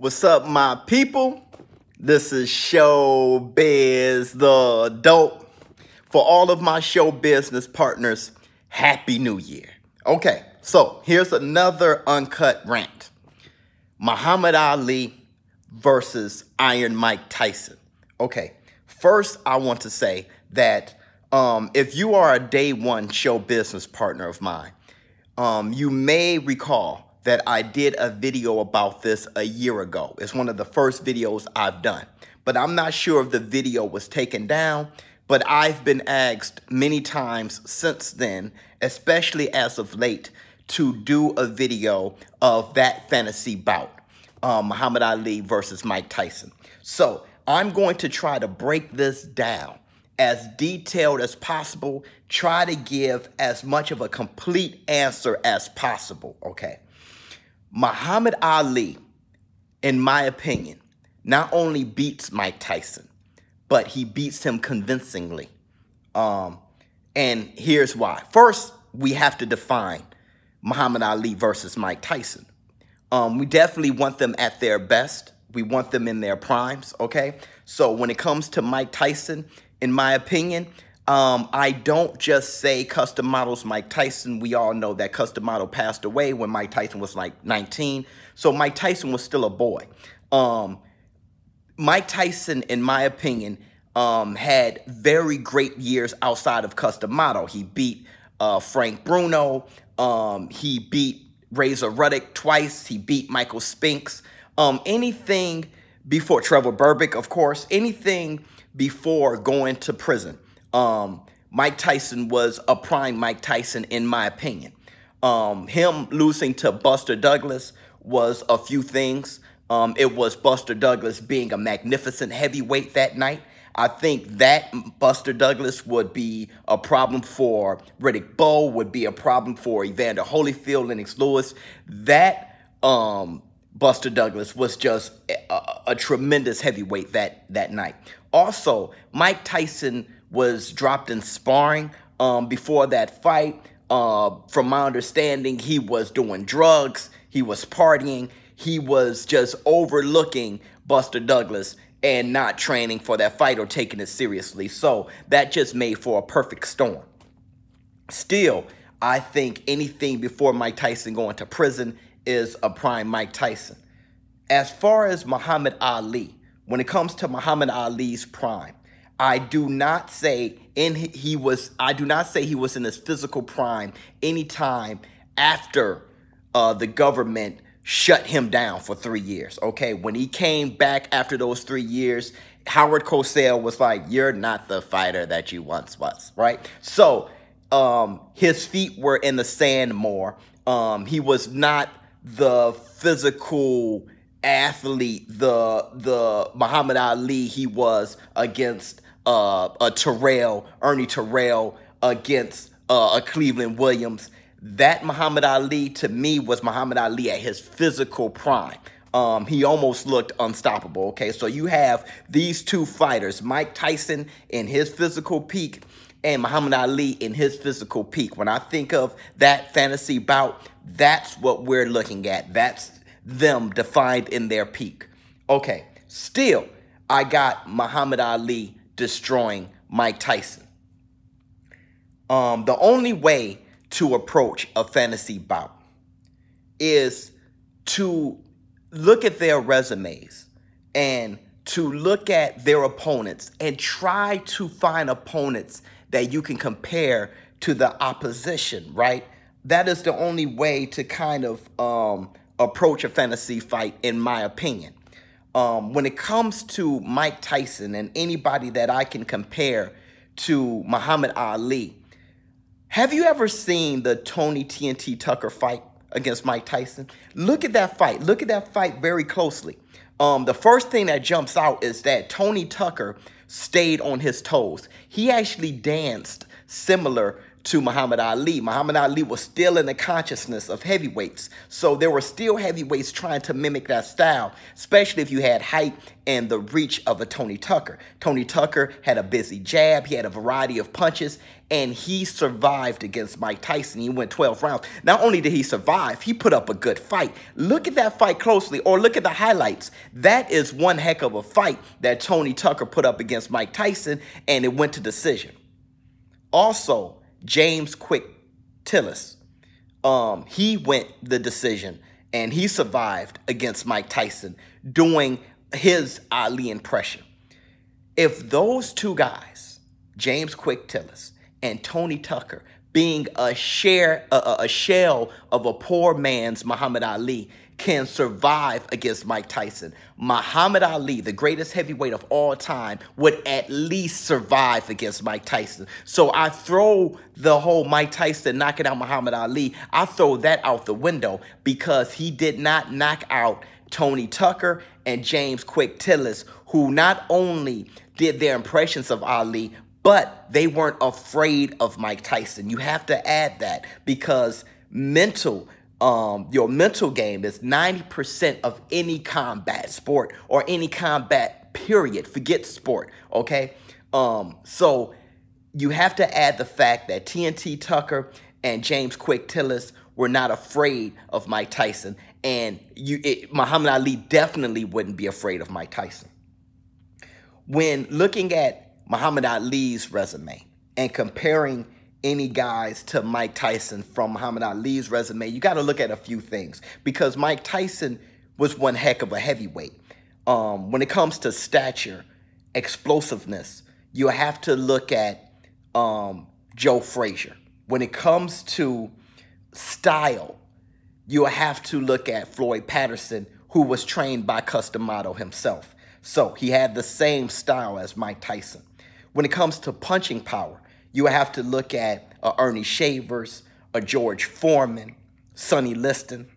What's up, my people? This is ShowBizz, the dope. For all of my show business partners, Happy New Year. Okay, so here's another uncut rant. Muhammad Ali versus Iron Mike Tyson. Okay, first I want to say that if you are a day one show business partner of mine, you may recall that I did a video about this a year ago. It's one of the first videos I've done, but I'm not sure if the video was taken down, but I've been asked many times since then, especially as of late, to do a video of that fantasy bout, Muhammad Ali versus Mike Tyson. So I'm going to try to break this down as detailed as possible, try to give as much of a complete answer as possible, okay? Muhammad Ali, in my opinion, not only beats Mike Tyson, but he beats him convincingly. And here's why. First, we have to define Muhammad Ali versus Mike Tyson. We definitely want them at their best. We want them in their primes, okay? So when it comes to Mike Tyson, in my opinion, I don't just say custom models Mike Tyson. We all know that custom model passed away when Mike Tyson was like 19. So Mike Tyson was still a boy. Mike Tyson, in my opinion, had very great years outside of custom model. He beat Frank Bruno. He beat Razor Ruddock twice. He beat Michael Spinks. Anything before Trevor Berbick, of course, anything before going to prison. Mike Tyson was a prime Mike Tyson, in my opinion. Him losing to Buster Douglas was a few things. It was Buster Douglas being a magnificent heavyweight that night. I think that Buster Douglas would be a problem for Riddick Bowe, would be a problem for Evander Holyfield, Lennox Lewis. That Buster Douglas was just a tremendous heavyweight that night. Also, Mike Tyson was dropped in sparring before that fight. From my understanding, he was doing drugs, he was partying, he was just overlooking Buster Douglas and not training for that fight or taking it seriously. So that just made for a perfect storm. Still, I think anything before Mike Tyson going to prison is a prime Mike Tyson. As far as Muhammad Ali, when it comes to Muhammad Ali's prime, I do not say he was in his physical prime anytime after the government shut him down for 3 years, okay? When he came back after those 3 years, Howard Cosell was like, you're not the fighter that you once was, right? So his feet were in the sand more. He was not the physical athlete, the Muhammad Ali he was against Ernie Terrell, against a Cleveland Williams. That Muhammad Ali, to me, was Muhammad Ali at his physical prime. He almost looked unstoppable, okay? So you have these two fighters, Mike Tyson in his physical peak and Muhammad Ali in his physical peak. When I think of that fantasy bout, that's what we're looking at. That's them defined in their peak. Okay, still, I got Muhammad Ali destroying Mike Tyson. The only way to approach a fantasy bout is to look at their resumes and to look at their opponents and try to find opponents that you can compare to the opposition, right? That is the only way to kind of approach a fantasy fight, in my opinion. When it comes to Mike Tyson and anybody that I can compare to Muhammad Ali, have you ever seen the Tony TNT Tucker fight against Mike Tyson? Look at that fight. Look at that fight very closely. The first thing that jumps out is that Tony Tucker stayed on his toes. He actually danced similar to Muhammad Ali. Muhammad Ali was still in the consciousness of heavyweights. So there were still heavyweights trying to mimic that style, especially if you had height and the reach of a Tony Tucker. Tony Tucker had a busy jab. He had a variety of punches, and he survived against Mike Tyson. He went 12 rounds. Not only did he survive, he put up a good fight. Look at that fight closely, or look at the highlights. That is one heck of a fight that Tony Tucker put up against Mike Tyson, and it went to decision. Also, James Quick Tillis, he went the decision, and he survived against Mike Tyson doing his Ali impression. If those two guys, James Quick Tillis and Tony Tucker, being a shell of a poor man's Muhammad Ali, can survive against Mike Tyson, Muhammad Ali, the greatest heavyweight of all time, would at least survive against Mike Tyson. So I throw the whole Mike Tyson knocking out Muhammad Ali, I throw that out the window, because he did not knock out Tony Tucker and James Quick Tillis, who not only did their impressions of Ali, but they weren't afraid of Mike Tyson. You have to add that, because your mental game is 90% of any combat sport, or any combat period. Forget sport, okay? So you have to add the fact that TNT Tucker and James Quick Tillis were not afraid of Mike Tyson, and Muhammad Ali definitely wouldn't be afraid of Mike Tyson. When looking at Muhammad Ali's resume and comparing any guys to Mike Tyson from Muhammad Ali's resume, you got to look at a few things, because Mike Tyson was one heck of a heavyweight. When it comes to stature, explosiveness, you have to look at Joe Frazier. When it comes to style, you have to look at Floyd Patterson, who was trained by Cus D'Amato himself. So he had the same style as Mike Tyson. When it comes to punching power, you have to look at Ernie Shavers, a George Foreman, Sonny Liston.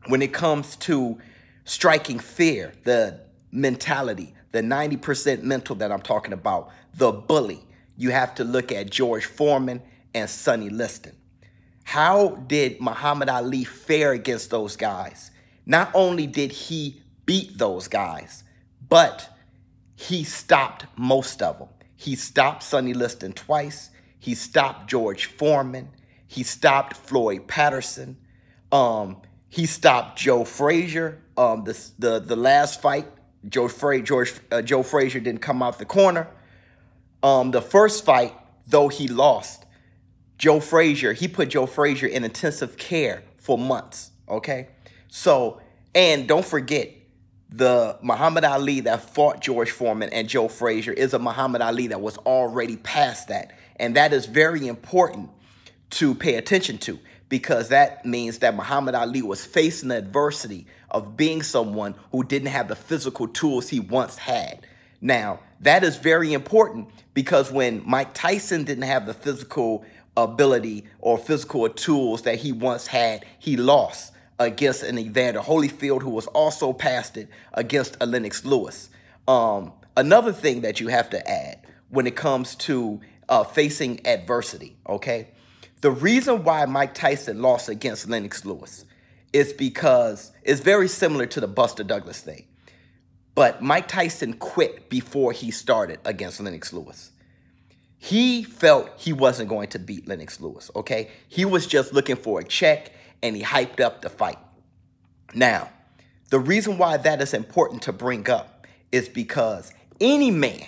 When it comes to striking fear, the mentality, the 90% mental that I'm talking about, the bully, you have to look at George Foreman and Sonny Liston. How did Muhammad Ali fare against those guys? Not only did he beat those guys, but he stopped most of them. He stopped Sonny Liston twice. He stopped George Foreman. He stopped Floyd Patterson. He stopped Joe Frazier. The last fight, Joe Frazier didn't come out the corner. The first fight, though he lost, he put Joe Frazier in intensive care for months, okay? So, and don't forget, the Muhammad Ali that fought George Foreman and Joe Frazier is a Muhammad Ali that was already past that. And that is very important to pay attention to, because that means that Muhammad Ali was facing the adversity of being someone who didn't have the physical tools he once had. Now, that is very important, because when Mike Tyson didn't have the physical ability or physical tools that he once had, he lost against an Evander Holyfield, who was also past it, against a Lennox Lewis. Another thing that you have to add when it comes to facing adversity, okay? The reason why Mike Tyson lost against Lennox Lewis is because it's very similar to the Buster Douglas thing. But Mike Tyson quit before he started against Lennox Lewis. He felt he wasn't going to beat Lennox Lewis, okay? He was just looking for a check, and he hyped up the fight. Now, the reason why that is important to bring up is because any man,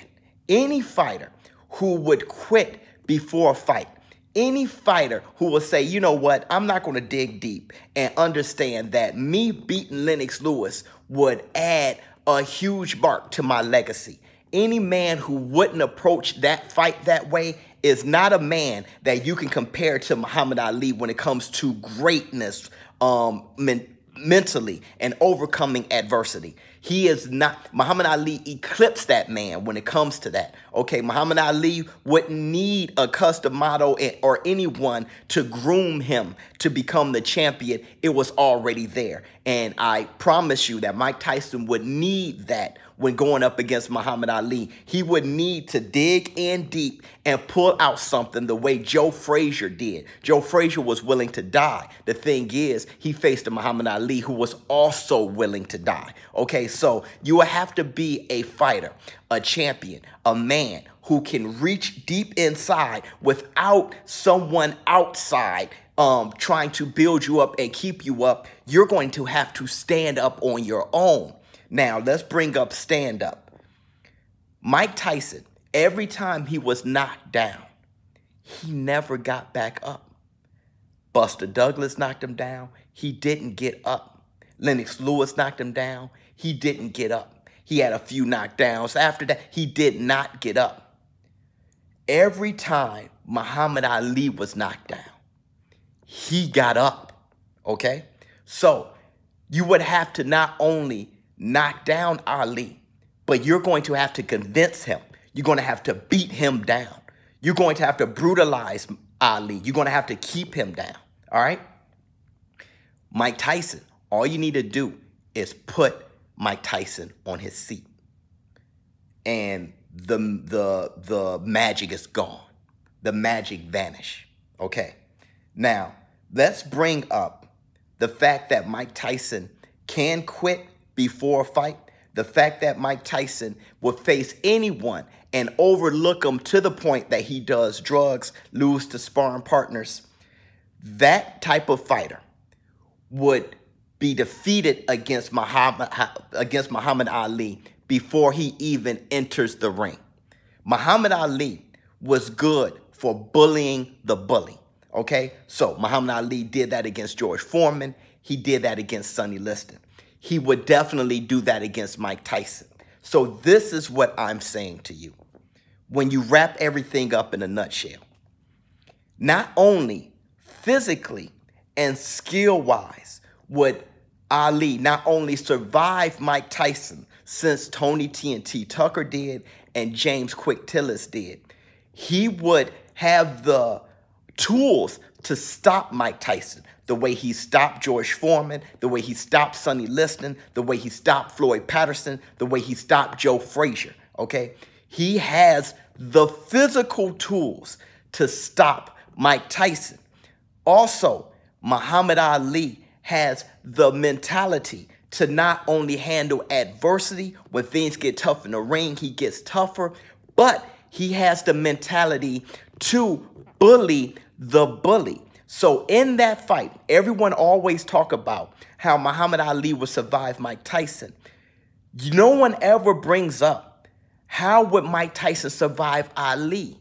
any fighter who would quit before a fight, any fighter who will say, you know what, I'm not going to dig deep and understand that me beating Lennox Lewis would add a huge mark to my legacy. Any man who wouldn't approach that fight that way is not a man that you can compare to Muhammad Ali when it comes to greatness mentally and overcoming adversity. He is not, Muhammad Ali eclipsed that man when it comes to that. Okay, Muhammad Ali wouldn't need a custom model or anyone to groom him to become the champion. It was already there. And I promise you that Mike Tyson would need that when going up against Muhammad Ali. He would need to dig in deep and pull out something the way Joe Frazier did. Joe Frazier was willing to die. The thing is, he faced a Muhammad Ali who was also willing to die. Okay, so you will have to be a fighter, a champion, a man who can reach deep inside without someone outside trying to build you up and keep you up. You're going to have to stand up on your own. Now, let's bring up stand-up. Mike Tyson, every time he was knocked down, he never got back up. Buster Douglas knocked him down. He didn't get up. Lennox Lewis knocked him down. He didn't get up. He had a few knockdowns. After that, he did not get up. Every time Muhammad Ali was knocked down, he got up, okay? So you would have to not only knock down Ali, but you're going to have to convince him. You're going to have to beat him down. You're going to have to brutalize Ali. You're going to have to keep him down, all right? Mike Tyson, all you need to do is put Mike Tyson on his seat, and the magic is gone. The magic vanished, okay? Now, let's bring up the fact that Mike Tyson can quit before a fight, the fact that Mike Tyson will face anyone and overlook him to the point that he does drugs, lose to sparring partners. That type of fighter would be defeated against Muhammad Ali before he even enters the ring. Muhammad Ali was good for bullying the bully, okay? So Muhammad Ali did that against George Foreman. He did that against Sonny Liston. He would definitely do that against Mike Tyson. So this is what I'm saying to you. When you wrap everything up in a nutshell, not only physically and skill-wise would Ali not only survive Mike Tyson since Tony TNT Tucker did and James Quick Tillis did, he would have the tools to stop Mike Tyson, the way he stopped George Foreman, the way he stopped Sonny Liston, the way he stopped Floyd Patterson, the way he stopped Joe Frazier, okay? He has the physical tools to stop Mike Tyson. Also, Muhammad Ali has the mentality to not only handle adversity. When things get tough in the ring, he gets tougher, but he has the mentality to bully the bully. So in that fight, everyone always talk about how Muhammad Ali would survive Mike Tyson. No one ever brings up, how would Mike Tyson survive Ali?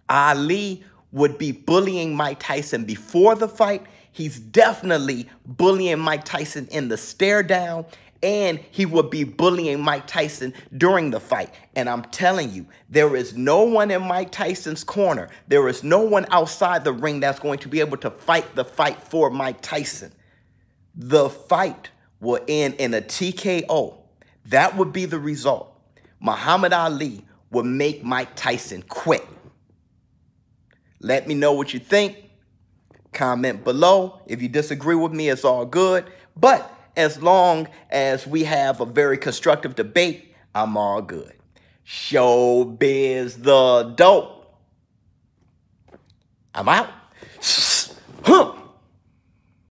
Ali would be bullying Mike Tyson before the fight. He's definitely bullying Mike Tyson in the stare down, and he would be bullying Mike Tyson during the fight. And I'm telling you, there is no one in Mike Tyson's corner. There is no one outside the ring that's going to be able to fight the fight for Mike Tyson. The fight will end in a TKO. That would be the result. Muhammad Ali would make Mike Tyson quit. Let me know what you think. Comment below. If you disagree with me, it's all good. But as long as we have a very constructive debate, I'm all good. ShowBizz the dope. I'm out. Huh.